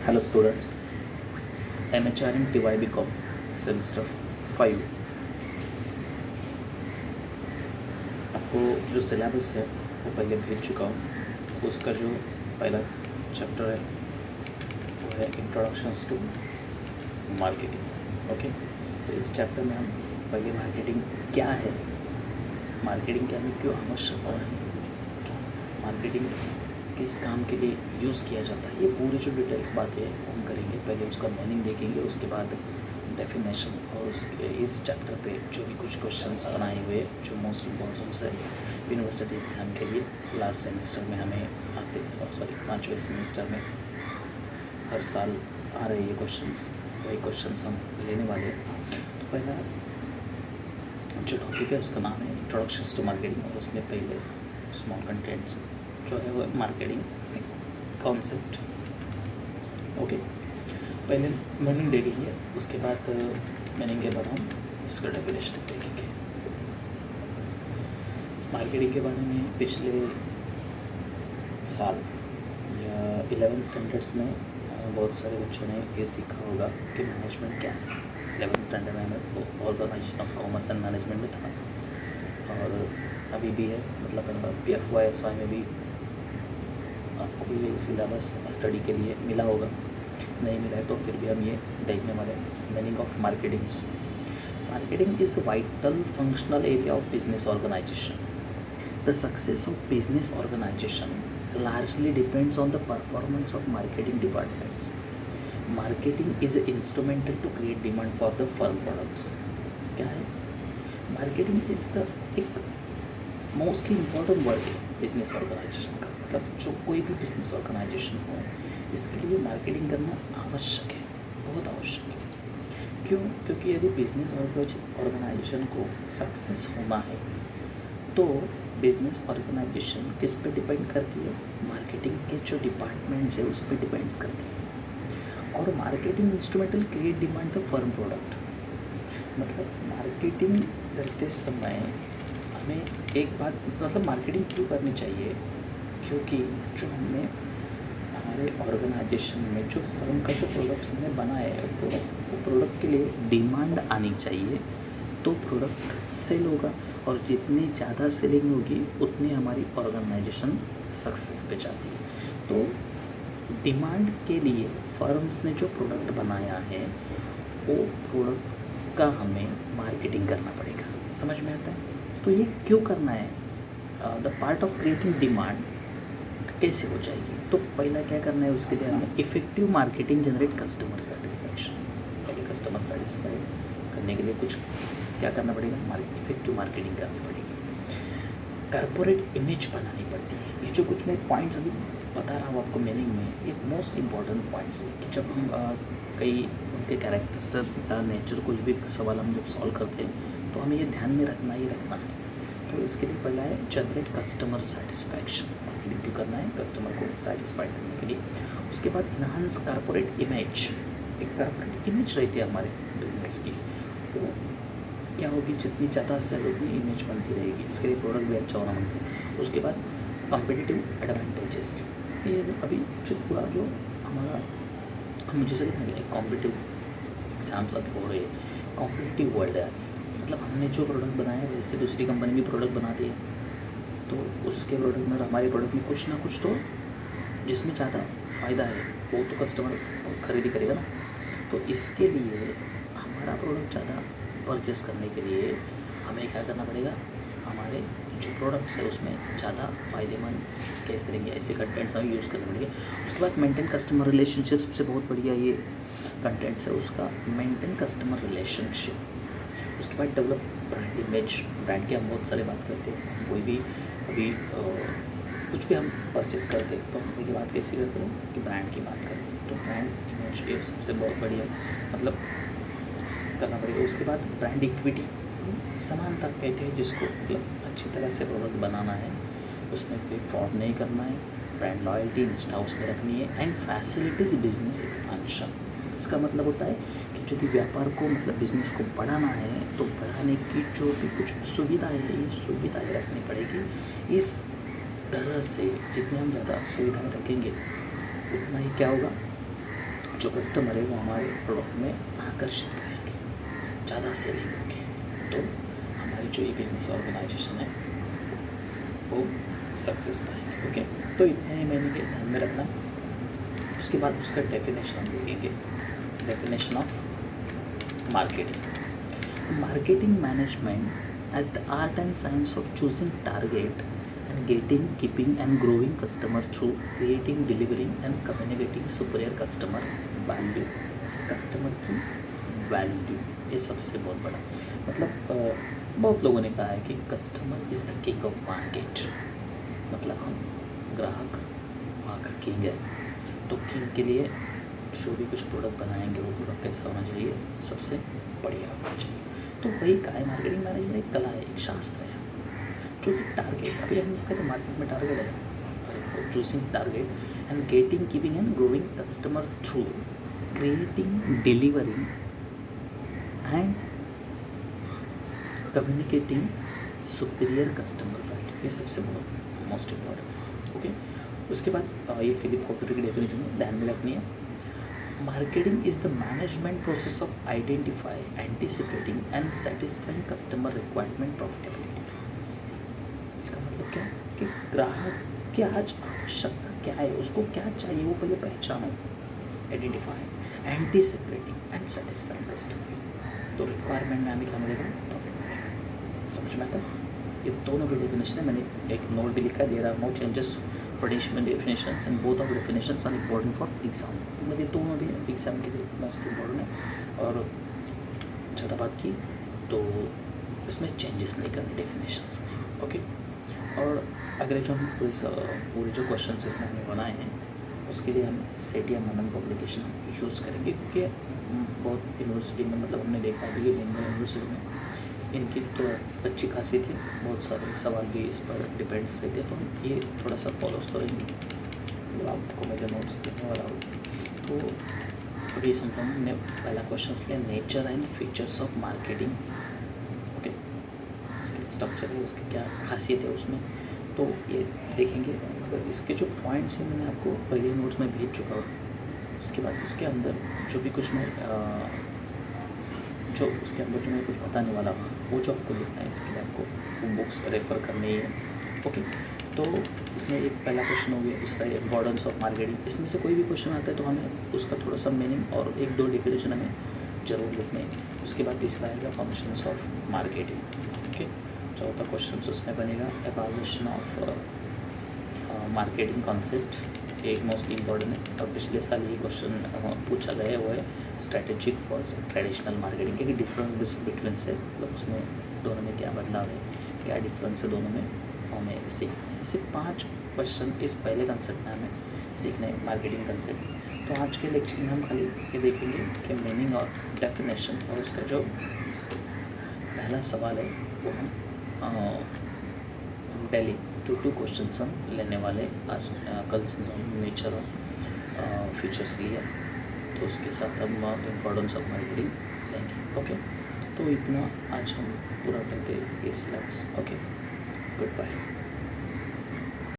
Hello students, MHR इन TY BCom semester 5 आपको जो syllabus है वो पहले भेज चुका हूँ। उसका जो पहला चैप्टर है वो है इंट्रोडक्शंस टू मार्केटिंग। ओके, तो इस चैप्टर में हम पहले मार्केटिंग क्या है, मार्केटिंग के हमें क्यों आवश्यकता है, मार्केटिंग किस काम के लिए यूज़ किया जाता है, ये पूरी जो डिटेल्स बातें हम करेंगे। पहले उसका मीनिंग देखेंगे, उसके बाद डेफिनेशन और इस चैप्टर पे जो भी कुछ क्वेश्चंस बनाए हुए जो मोस्ट इम्पॉर्टेंट है यूनिवर्सिटी एग्ज़ाम के लिए। लास्ट सेमेस्टर में हमें आते, सॉरी 5वें सेमेस्टर में हर साल आ रहे ये क्वेश्चंस, वही क्वेश्चंस हम लेने वाले हैं। तो पहला जो टॉपिक है उसका नाम है इंट्रोडक्शंस टू मार्केटिंग, और उसमें पहले स्मॉल कंटेंट्स जो है वो मार्केटिंग कॉन्सेप्ट। ओके, पहले मीनिंग देखेंगे, उसके बाद मीनिंग के बाद हम इसका डेफिनेशन देखेंगे। मार्केटिंग के बारे में पिछले साल या 11th स्टैंडर्ड्स में बहुत सारे बच्चों ने ये सीखा होगा कि मैनेजमेंट क्या है। 11th स्टैंडर्ड में हमें organisation of commerce and management में था, और अभी भी है, मतलब PFY में भी आपको ये सिलेबस स्टडी के लिए मिला होगा। नहीं मिला है तो फिर भी हम ये देखने वाले हैं। Meaning of marketings, marketing is a vital functional area of business organisation. The success of business organisation largely depends on the performance of marketing departments. Marketing is instrumental to create demand for the firm products. क्या है marketing? Is the एक mostly important work है business organisation का। मतलब जो कोई भी business organisation हो, इसके लिए मार्केटिंग करना आवश्यक है, बहुत आवश्यक है। क्यों? क्योंकि यदि बिजनेस ऑर्गेनाइजेशन को सक्सेस होना है तो बिजनेस ऑर्गेनाइजेशन किस पे डिपेंड करती है? मार्केटिंग के जो डिपार्टमेंट्स है उस पर डिपेंड्स करती है। और marketing instrumental create demand the firm product, मतलब मार्केटिंग करते समय हमें एक बात, मतलब मार्केटिंग क्यों करनी चाहिए? क्योंकि जो हमने हमारे ऑर्गेनाइजेशन में जो फर्म का जो प्रोडक्ट्स हमने बनाया है वो प्रोडक्ट के लिए डिमांड आनी चाहिए, तो प्रोडक्ट सेल होगा, और जितनी ज़्यादा सेलिंग होगी उतनी हमारी ऑर्गेनाइजेशन सक्सेस पे जाती है। तो डिमांड के लिए फर्म्स ने जो प्रोडक्ट बनाया है वो प्रोडक्ट का हमें मार्केटिंग करना पड़ेगा। समझ में आता है? तो ये क्यों करना है? The part of creating demand कैसे हो जाएगी? तो पहला क्या करना है, उसके लिए हमें effective marketing generate customer satisfaction. पहले कस्टमर सेटिस्फाइड करने के लिए कुछ क्या करना पड़ेगा? इफेक्टिव मार्केटिंग करनी पड़ेगी, कॉर्पोरेट इमेज बनानी पड़ती है। ये जो कुछ मैं पॉइंट्स अभी बता रहा हूँ आपको मीनिंग में, ये मोस्ट इम्पॉर्टेंट पॉइंट्स हैं कि जब हम कई उनके कैरेक्टरिस्टिक्स या नेचर कुछ भी सवाल हम जब सॉल्व करते हैं तो हमें ये ध्यान में रखना ही रखना है। तो इसके लिए पहला है जनरेट कस्टमर सेटिस्फैक्शन। मार्केटिंग क्यों करना है? कस्टमर को सेटिस्फाइड करने के लिए। उसके बाद इन्हांस कॉर्पोरेट इमेज, एक कॉर्पोरेट इमेज रहती है हमारे बिजनेस की, वो क्या होगी? जितनी ज़्यादा सेल होगी इमेज बनती रहेगी, इसके लिए प्रोडक्ट भी अच्छा होना बनता है। उसके बाद कॉम्पिटिटिव एडवांटेजेस, ये अभी जो पूरा जो हमारा हम जैसे एक कॉम्पिटिटिव एग्ज़ाम्स अभी हो रहे हैं, कॉम्पिटिटिव वर्ल्ड है, मतलब हमने जो प्रोडक्ट बनाया है वैसे दूसरी कंपनी भी प्रोडक्ट बनाती है, तो उसके प्रोडक्ट में हमारे प्रोडक्ट में कुछ ना कुछ तो जिसमें ज़्यादा फ़ायदा है वो तो कस्टमर खरीदी करेगा ना। तो इसके लिए हमारा प्रोडक्ट ज़्यादा परचेस करने के लिए हमें क्या करना पड़ेगा? हमारे जो प्रोडक्ट्स है उसमें ज़्यादा फ़ायदेमंद कैसे रहेंगे, ऐसे कंटेंट्स हमें यूज़ करने पड़ेंगे। उसके बाद मेंटेन कस्टमर रिलेशनशिप, सबसे बहुत बढ़िया ये कंटेंट्स है उसका, मेंटेन कस्टमर रिलेशनशिप। उसके बाद डेवलप ब्रांड इमेज, ब्रांड की हम बहुत सारे बात करते हैं। कोई भी अभी कुछ भी हम परचेस करते हैं तो हम ये बात कैसे करते हैं कि ब्रांड की बात करते हैं, तो ब्रांड इमेज ये सबसे बहुत बढ़िया मतलब करना पड़ेगा। उसके बाद ब्रांड इक्विटी, समानता कहते हैं जिसको, मतलब अच्छी तरह से प्रोडक्ट बनाना है, उसमें कोई फ्रॉड नहीं करना है, ब्रांड लॉयल्टी निष्ठा उसमें रखनी है। एंड फैसिलिटीज़ बिजनेस एक्सपांशन, इसका मतलब होता है कि यदि व्यापार को, मतलब बिजनेस को बढ़ाना है तो बढ़ाने की जो भी कुछ सुविधाएँ हैं ये सुविधाएँ रखनी पड़ेगी। इस तरह से जितने हम ज़्यादा सुविधाएँ रखेंगे उतना ही क्या होगा? जो कस्टमर है वो हमारे प्रोडक्ट में आकर्षित करेंगे, ज़्यादा सेलिंग होगी, तो हमारी जो ये बिज़नेस ऑर्गेनाइजेशन है वो सक्सेस पाएंगे। ओके, तो इतने ही मैंने के ध्यान में रखना। उसके बाद उसका डेफिनेशन हम देखेंगे, definition of marketing. Marketing management as the art and science of choosing target and getting, keeping and growing customer through creating, delivering and communicating superior customer value। Customer की वैल्यू ये सबसे बहुत बड़ा, मतलब बहुत लोगों ने कहा है कि customer is the king of market, मतलब हम ग्राहक वहाँ का किंग है। तो किंग के लिए जो भी कुछ प्रोडक्ट बनाएंगे वो प्रोडक्ट कैसा होना चाहिए, सबसे बढ़िया होना चाहिए। तो वही का है मार्केटिंग मैनेजमेंट, एक कला है, एक शास्त्र है जो कि टारगेट, अभी हम कहते हैं मार्केट में टारगेट है, और choosing target and getting, keeping and growing customer through creating, delivering and communicating superior customer value, ये सबसे मोस्ट इम्पॉर्टेंट। ओके, उसके बाद ये फिलिप कॉपरेटर की डेफिनेशन है, ध्यान में रखनी है। Marketing is the management process of identify, anticipating and satisfying customer requirement profitability. इसका मतलब क्या कि ग्राहक की आज आवश्यकता क्या है, उसको क्या चाहिए, वो पहले पहचानो, identify, anticipating and satisfying customer. तो रिक्वायरमेंट में हमें क्या मिलेगा, प्रॉफिट मिलेगा। समझ में आता है? ये दोनों की डेफिनेशन है, मैंने एक नोट भी लिखा है, दे रहा no changes traditional definitions and both of definitions are important for exam. मतलब ये दोनों भी एग्जाम के लिए मोस्ट इम्पोर्टेंट है। और ज़्यादा बात की तो इसमें चेंजेस नहीं करने डेफिनेशंस में। ओके, और अगले जो हम पूरे जो क्वेश्चन इसमें हमने बनाए हैं उसके लिए हम सेट या मनन पब्लिकेशन यूज़ करेंगे, क्योंकि बहुत यूनिवर्सिटी में, मतलब हमने देखा है कि मुंबई यूनिवर्सिटी में इनकी तो अच्छी खासी थी, बहुत सारे सवाल भी इस पर डिपेंड्स रहते हैं, तो हम ये थोड़ा सा फॉलोज करेंगे। मतलब आपको मैं जो नोट्स देने वाला हूँ, तो अभी समझो हमने पहला क्वेश्चन लिया, nature and features of marketing. Okay, structure है, उसकी क्या खासियत है उसमें, तो ये देखेंगे। अगर इसके जो पॉइंट्स हैं मैंने आपको पहले नोट्स में भेज चुका हूँ। उसके बाद उसके अंदर जो भी कुछ मैं जो उसके अंदर जो मैं कुछ बताने वाला हूँ वो जो आपको लिखना है, इसके लिए आपको वो बुक्स रेफ़र करनी है। ओके, तो इसमें एक पहला क्वेश्चन हो गया, दूसरा इम्पोर्टेंस ऑफ मार्केटिंग। इसमें से कोई भी क्वेश्चन आता है तो हमें उसका थोड़ा सा मीनिंग और एक दो डेफिनेशन हमें जरूर लिखने हैं। उसके बाद तीसरा आएगा फंक्शंस ऑफ मार्केटिंग। ओके, चौथा क्वेश्चन उसमें बनेगा एवल्यूशन ऑफ मार्केटिंग कॉन्सेप्ट, एक मोस्ट इम्पॉर्टेंट है और पिछले साल ये क्वेश्चन पूछा गया है, वो है स्ट्रैटेजिक फॉर ट्रेडिशनल मार्केटिंग, क्योंकि डिफरेंस दिस बिटवीन से, मतलब उसमें दोनों में क्या बदलाव है, क्या डिफरेंस है दोनों में, हमें सीखना है। ऐसे 5 क्वेश्चन इस पहले कंसेप्ट में हमें सीखना है, मार्केटिंग कंसेप्ट। तो आज के लेक्चर में हम खाली ये देखेंगे कि मीनिंग और डेफिनेशन, और उसका जो पहला सवाल है वो हम डेली 2 क्वेश्चन हम लेने वाले। आज कल से हम नेचर और फीचर्स लिए, तो उसके साथ हम इम्पोर्टेंस ऑफ मार्केटिंग लेंगे। ओके, तो इतना आज हम पूरा करते ये सिलेबस। Okay, good bye.